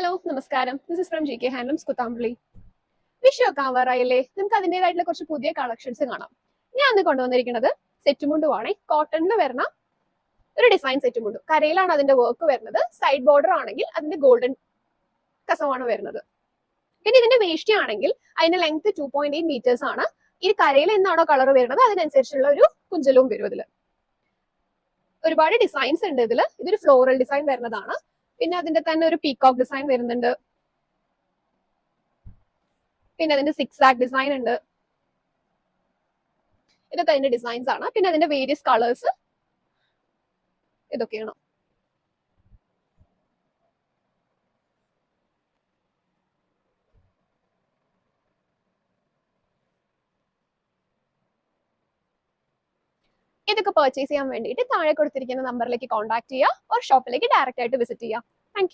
Hello നമസ്കാരം. This is from GK handlooms Kuthampully. Vishu ഒക്കെ ആവാറായില്ലേ? നമുക്ക് അതിൻ്റെതായിട്ടുള്ള കുറച്ച് പുതിയ കളക്ഷൻസ് കാണാം. ഞാൻ അന്ന് കൊണ്ടുവന്നിരിക്കുന്നത് സെറ്റ് മുണ്ടുമാണ്. കോട്ടണിൽ വരുന്ന ഒരു ഡിസൈൻ സെറ്റ് മുണ്ടു. കരയിലാണ് അതിന്റെ വർക്ക് വരുന്നത്. സൈഡ് ബോർഡർ ആണെങ്കിൽ അതിന്റെ ഗോൾഡൻ കസവാണ് വരുന്നത്. പിന്നെ ഇതിന്റെ വേഷ്ടി ആണെങ്കിൽ അതിന്റെ ലെങ്ത് 2.8 മീറ്റേഴ്സ് ആണ്. ഈ കരയിൽ എന്താണോ കളർ വരുന്നത് അതിനനുസരിച്ചുള്ള ഒരു കുഞ്ചലവും വരും ഇതിൽ. ഒരുപാട് ഡിസൈൻസ് ഉണ്ട് ഇതിൽ. ഇതൊരു ഫ്ലോറൽ ഡിസൈൻ വരുന്നതാണ്. പിന്നെ അതിന്റെ തന്നെ ഒരു പീകോക്ക് ഡിസൈൻ വരുന്നുണ്ട്. പിന്നെ അതിന്റെ സിക്സ് ഡിസൈൻ ഉണ്ട്. ഇതൊക്കെ അതിന്റെ ഡിസൈൻസ് ആണ്. പിന്നെ അതിന്റെ വേരിയസ് കളേഴ്സ് ഇതൊക്കെയാണ്. ഇതൊക്കെ പർച്ചേസ് ചെയ്യാൻ വേണ്ടിയിട്ട് താഴെ കൊടുത്തിരിക്കുന്ന നമ്പറിലേക്ക് കോൺടാക്ട് ചെയ്യുക, ഒരു ഷോപ്പിലേക്ക് ഡയറക്റ്റ് ആയിട്ട് വിസിറ്റ് ചെയ്യുക. താങ്ക്